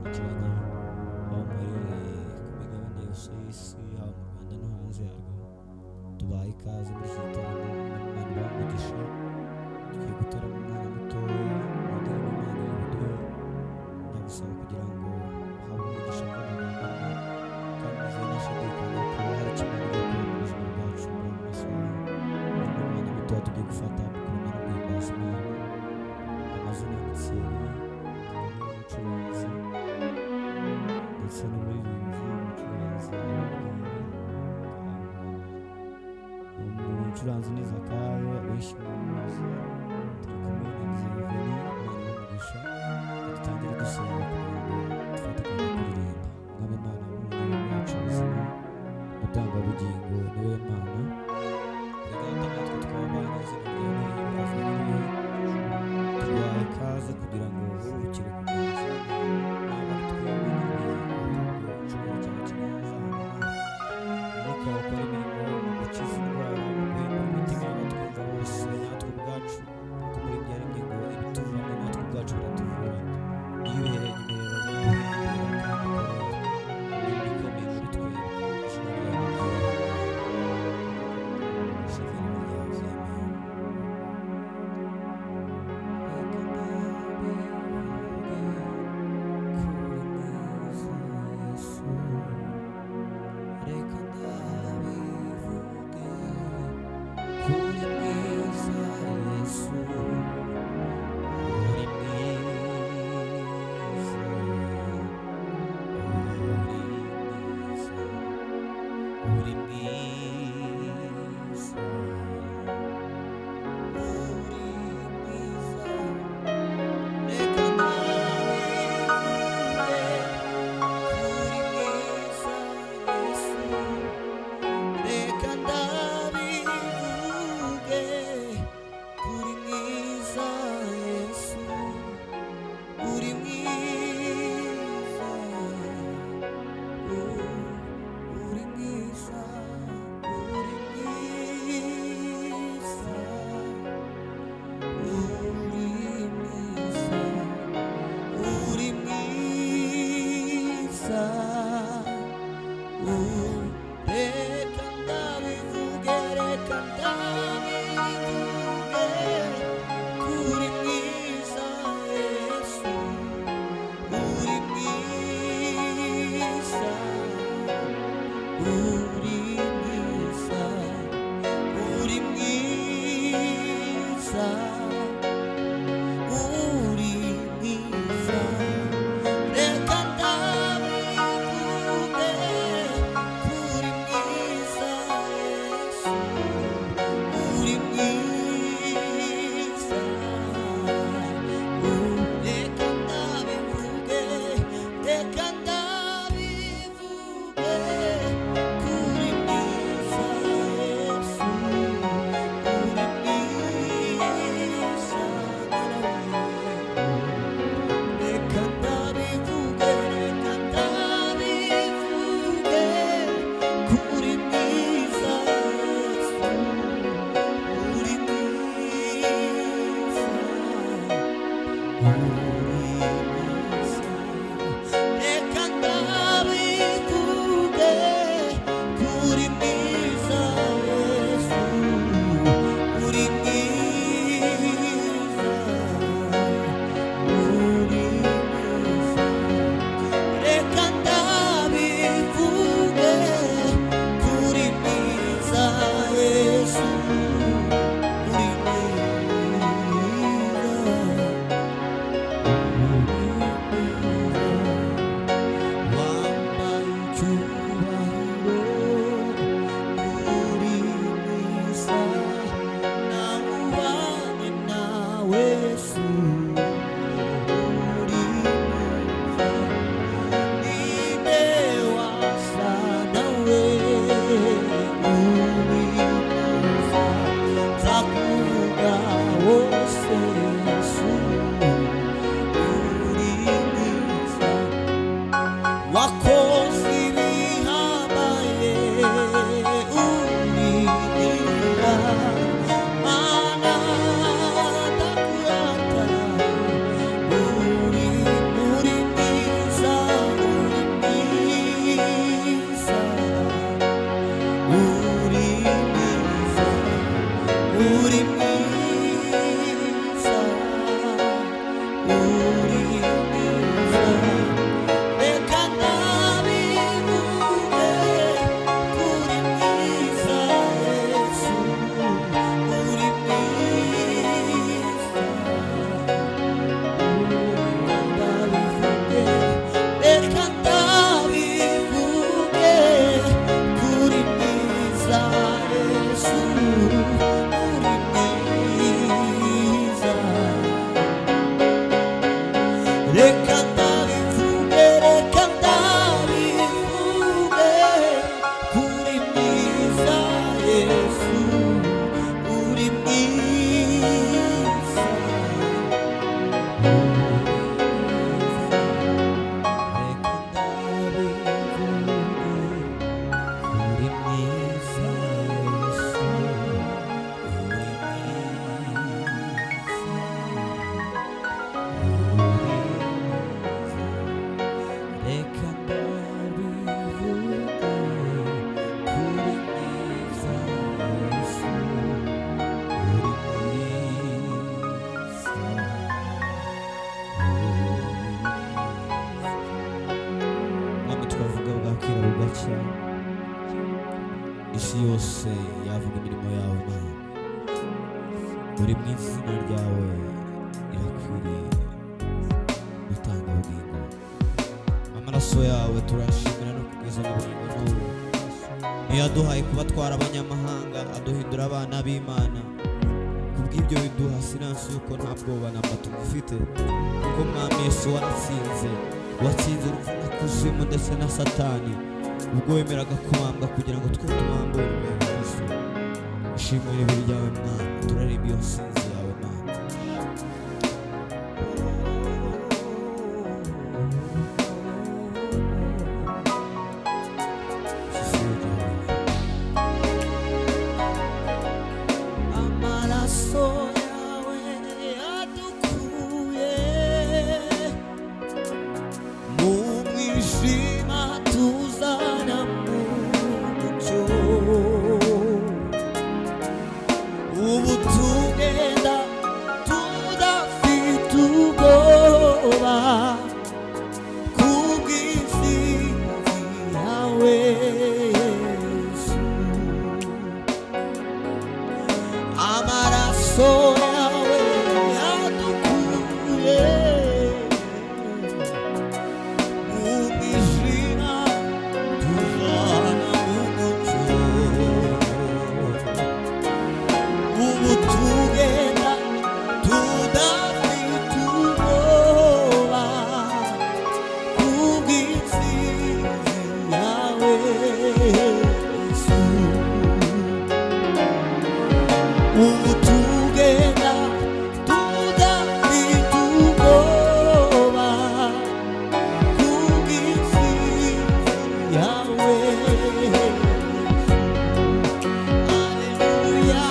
mudukurikiranye aho muherereye ku migabane yose y'isi, haba mu Rwanda no hanze yarwo, tubaha ikaze muri iki gitaramo n'Imana ibahe umugisha. Tugiye gutarama umwana mutoya wagiranye Imana y'ubuduhe, ndagusaba kugira ngo uhabwe umugisha w'amagambo kandi ntashidikanya ko hari kimwe muri gukora mu buzima bwacu muri aya masaha. Ni umwana mutoya tugiye gufata mu kuramya no guhimbaza Imana. Amazina yanditse umucuranzi ndetse n'umuririmbyi. Umucuranzi ni Zakayo wishimye umuzi, turi kumwe na Byeveni Imana y'umugisha. Dutangire dusenga kugira ngo dufatikanye kuririmba. Mwami Imana w'umubiri wacu ubuzima, umutangabugingo ni wowe Mana. Reka natwe twabana izina ryawe rihimbaze n'ibihe. Tubaha ikaze kugira ngo uruhukire ku bwiza, ntabwo ari twebwe nyine ahubwo icyubahiro cyawe kinazana. Umwuka wakora imirimo mu gukiza indwara, mu guhembura imitima y'abatwumva bose, natwe ubwacu kuko muri ibyo yaremye ngo ibituvamo natwe ubwacu biratuvura. Iyo uhereye imbere uraduhembura kandi ukora imirimo ikomeye muri twebwe. Izina ryawe yose yavuga imirimo yawe Mana, uri mu izina ryawe irakwiriye gutanga ubugingo. Amaraso yawe turashimira no kugeza mu bugingo n'ubu, niyo yaduhaye kuba twari abanyamahanga, aduhindura abana b'Imana. Kubw'ibyo biduha siransi yuko nta bwoba namba tugufite, kuko Mwami Yesu waratsinze, watsinze urupfu na kuzimu ndetse na Satani, ubwo wemeraga kubambwa kugira ngo twe tumwambure Yesu. Ishimwe ribe ryawe Mana, turaririmba iyo nsinzi yawe Mana. Amaraso yawe yadukuye mu mwijima tuzana mu mucyo, ubu tugenda tudafite ubwoba kubw'intsinzi yawe Yesu. Amaraso yawe yadukuye mu mwijima tuzana mu mucyo, ubu tugenda tudafite ubwoba kubw'intsinzi yawe Yesu. Ubu tugenda tudafite ubwoba kubw'intsinzi yawe Yesu. Haleluya,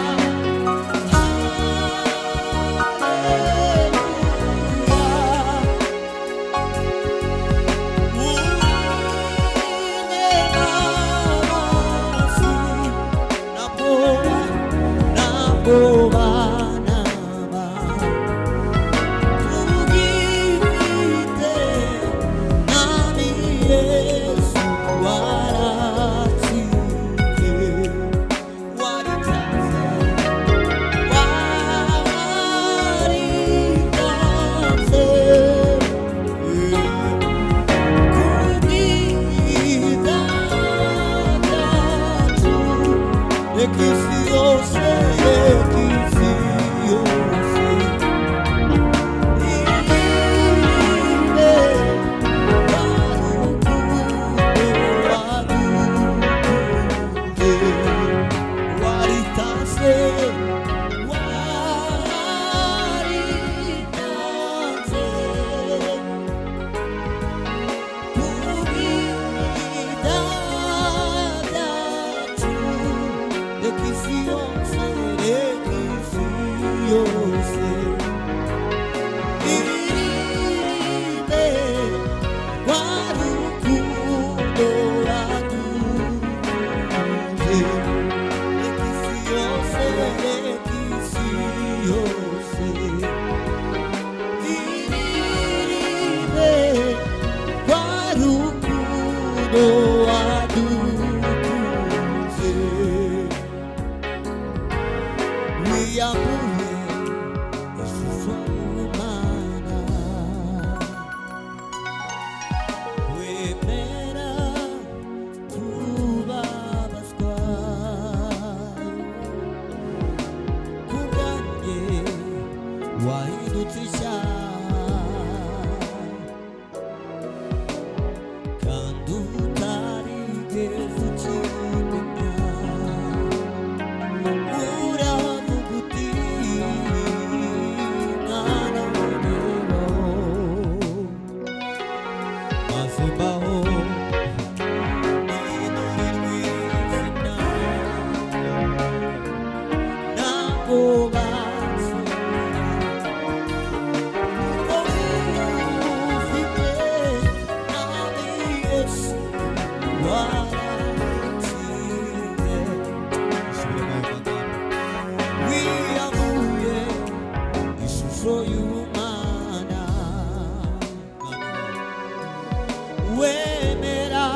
wemera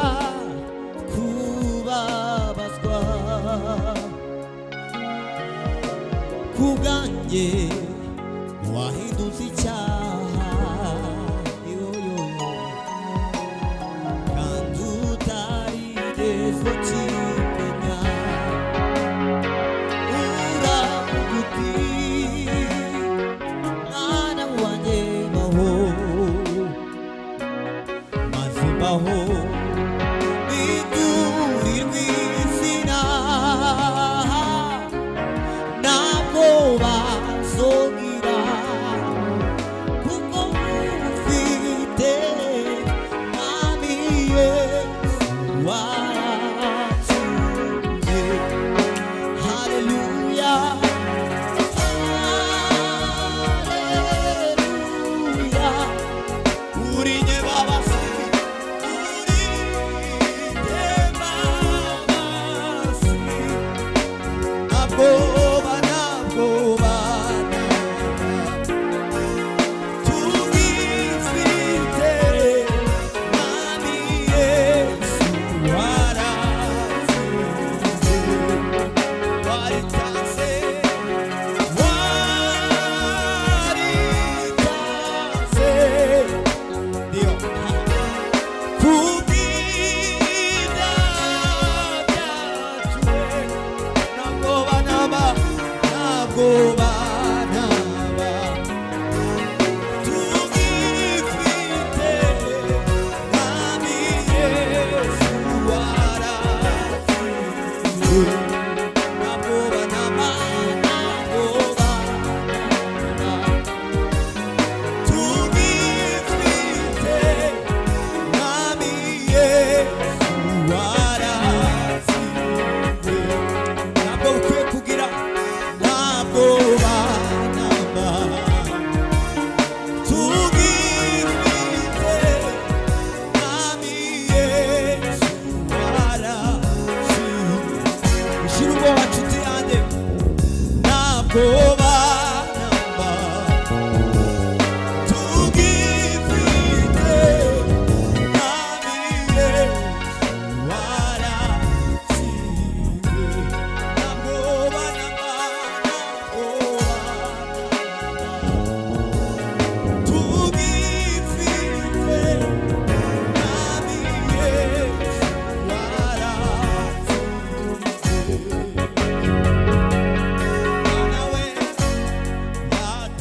kubabazwa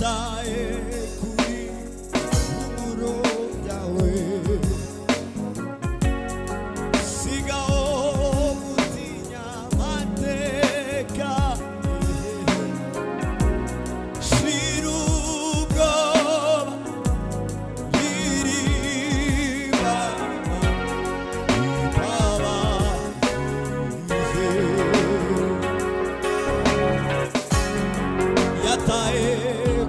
yataye kuri umuro yawe sigaho gutinya amateka shira ubwoba ririba yataye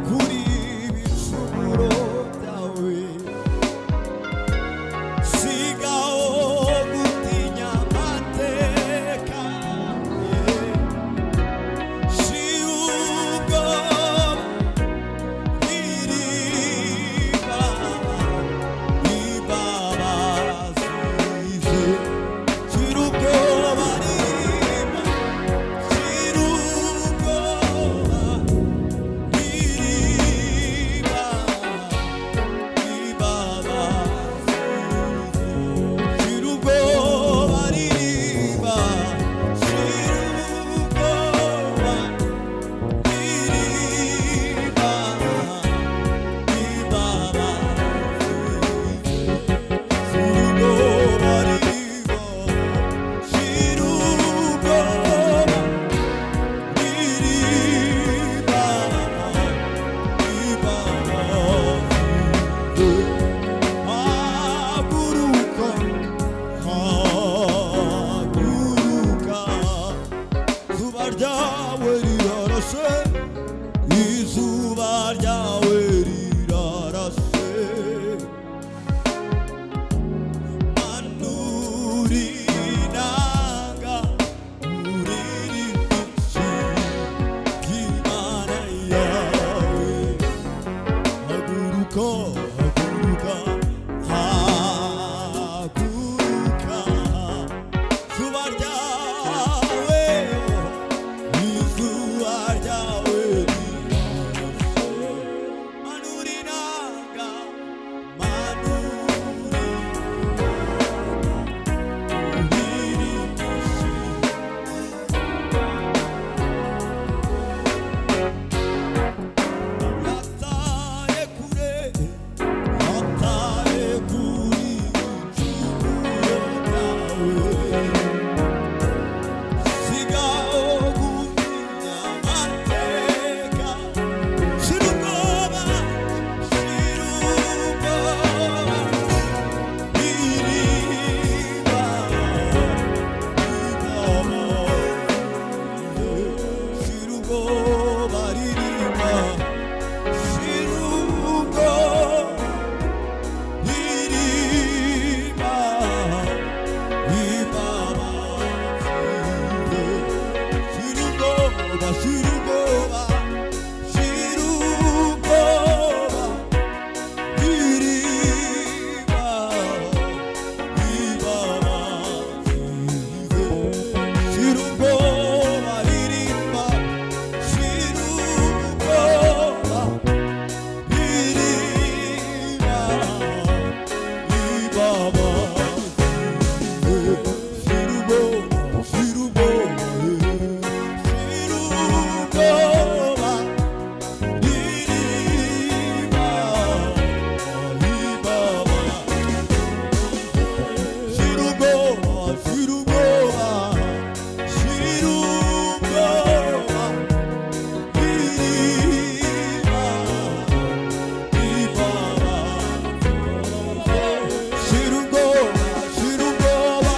kuri ibicumuro byawe sigaho gutinya amateka shira ubwoba ririba ribabazije shira ubwoba ririba shira ubwoba ririba ribabazije shira ubwoba ririba shira ubwoba ririba izuba ryawe rirarase manurinanga uririmbitsi bw'Imana yawe haguruka haguruka haguruka zuba ryawe izuba ryawe manurinanga yataye kure yataye kuri ibicumuro byawe sigaho gutinya amateka shira ubwoba ririba shira ubwoba ririba shira ubwoba ririba shira ubwoba shira ubwoba shira ubwoba ririba shira ubwoba ririba shira ubwoba ririba shira ubwoba shira ubwoba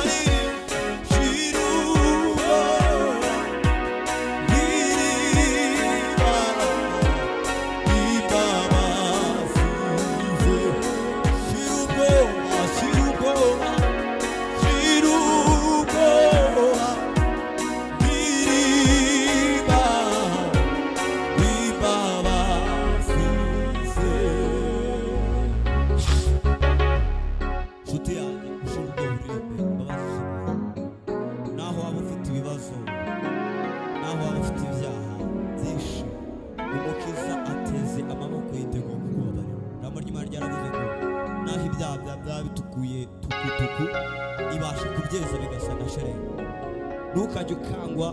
bitukuye tukutuku ibasha kubyeza bigasa na sherenge. Ntukajye ukangwa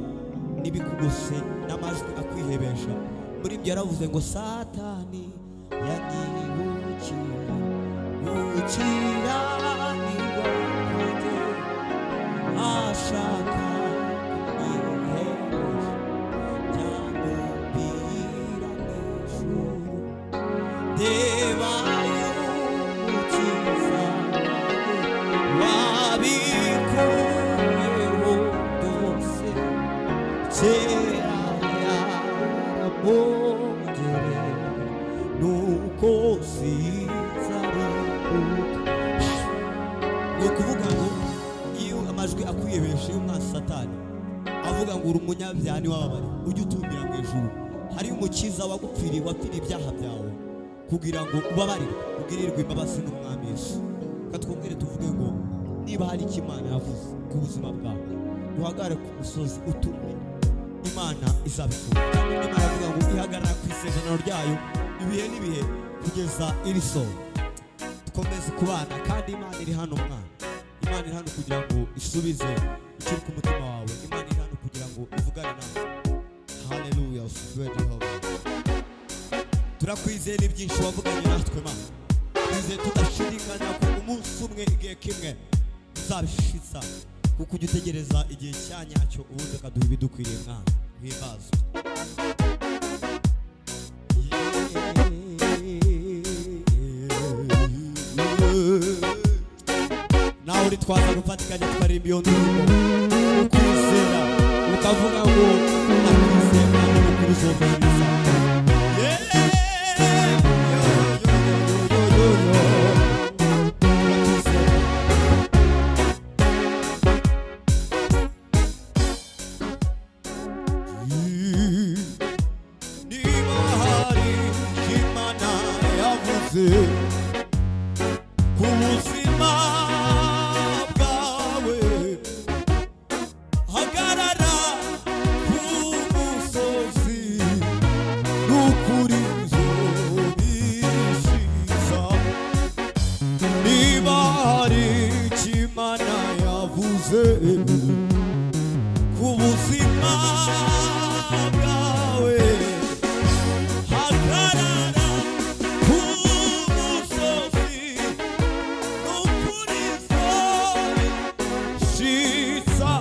n'ibikugose n'amajwi akwihebesha, muri ibyo yaravuze ngo satani yanyibukiye gukiranirwa kwanjye ashaka kunyihebesha byamubwira mw'ijuru ndeba y'umukiza wabikuyeho byose kera yaramwongereye nuko sinzaruhuka. Ni ukuvuga ngo iyo amajwi akwiyebesha y'umwanzi satani avuga ngo uri umunyabyaha ntiwababare ujye utumbira mu ijuru, hariyo umukiza wagupfiriye wapfiriye ibyaha byawe kugira ngo ubabarirwe ugirirwe imbabazi n'umwami Yesu. Katwongere tuvuge ngo niba hari icyo Imana yavuze ku buzima bwawe uhagarare ku musozi utumye, Imana izabikora. Imana avuga ngo ihagarara ku isezerano ryayo ibihe n'ibihe kugeza irisohoye. Dukomeze kubana kandi Imana iri hano mwana, Imana iri hano kugira ngo isubize ikiri ku mutima wawe, Imana iri hano kugira ngo ivugane nawe. Haleluya, usifiwe Jehova. Turakwizeye n'ibyinshi wavuganye natwe Mana, twizeye tudashidikanya ko umunsi umwe igihe kimwe uzabishitsa, kuko ujya utegereza igihe cya nyacyo ubundi ukaduha ibidukwiriye mwana. Himbazwe. Nawe uri twaza gufatikanya twaririmba iyo ndirimbo ukwizera ukavuga ngo nakwizeye kandi ukuri uzumviriza. Niba hari Imana yavuze ku buzima bwawe, hagarara ku musozi n'ukuri uzobishiza. Niba hari Imana yavuze ku buzima bwawe, hagarara ku musozi n'ukuri uzobishiza.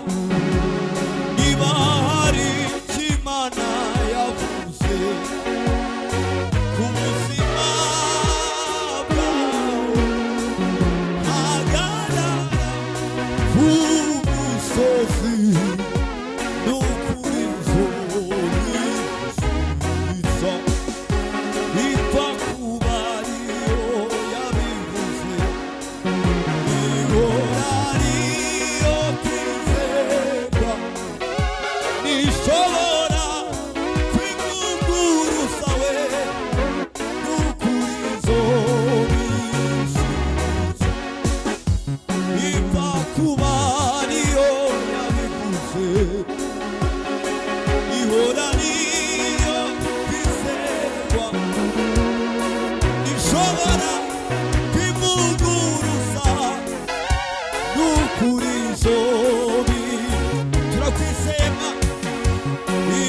Niba hari Imana yavuze ku buzima bwawe, hagarara ku musozi n'ukuri uzobishiza. Ipfa kuba ariyo yabivuze, ihora ariyo kwizerwa, ntishobora kwivuguruza we n'ukuri izobishiza. Ipfa kuba ariyo yabivuze, ihora ariyo kwizerwa, ntishobora kwivuguruza n'ukuri izobi. Turakwizera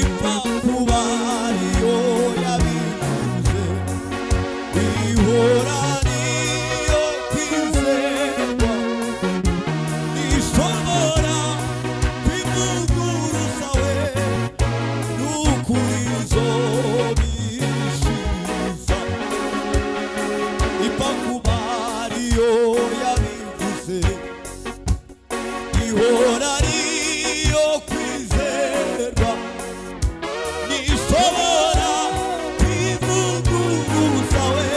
ipfa kuba ariyo yabivuze, ihora ariyo kwizerwa, ntishobora kwivuguruza we n'ukuri izobishiza. Ipfa kuba ariyo yabivuze, ihora ariyo kwizerwa, ntishobora kwivuguruza we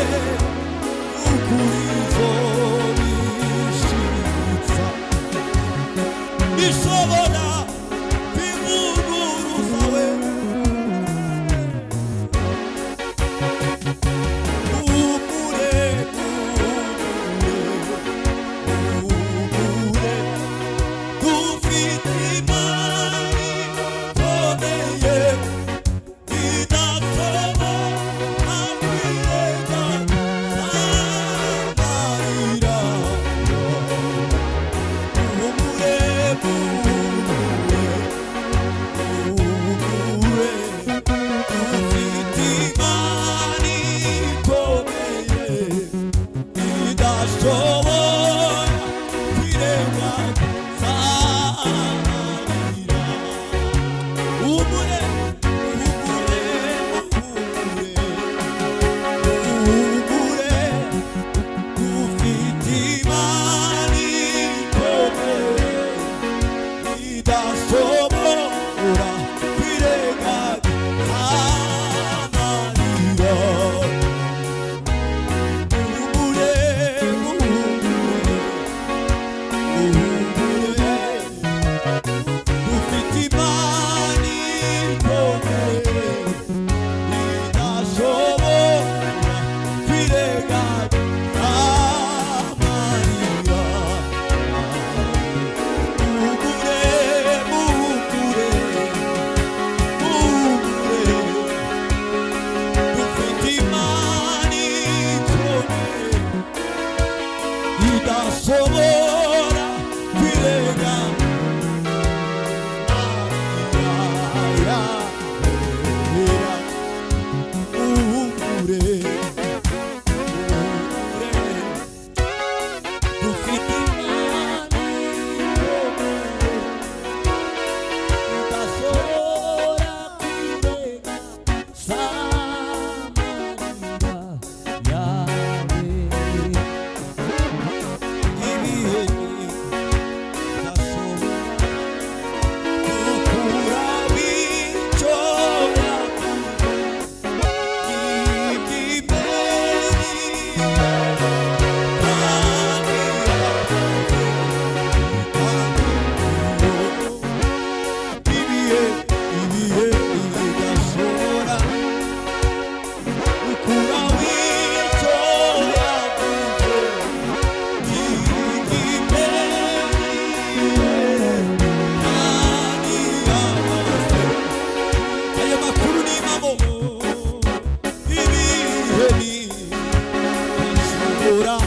idashobora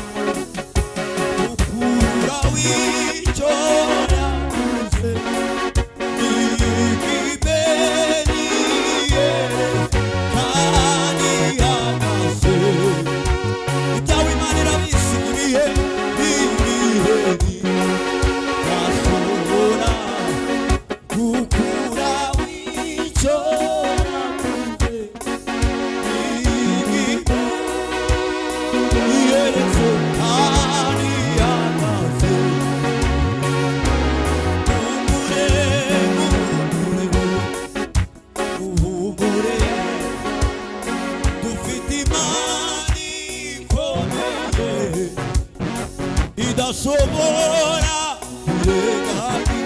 gukura w'icyo yavuze igibeniye kandi yamaze ibyawe Imana irabizi ibihe idashobora gukura w'icyo yavuze igibeniye kandi yamaze uhumure dufite Imana ikomeye idashobora kurenganya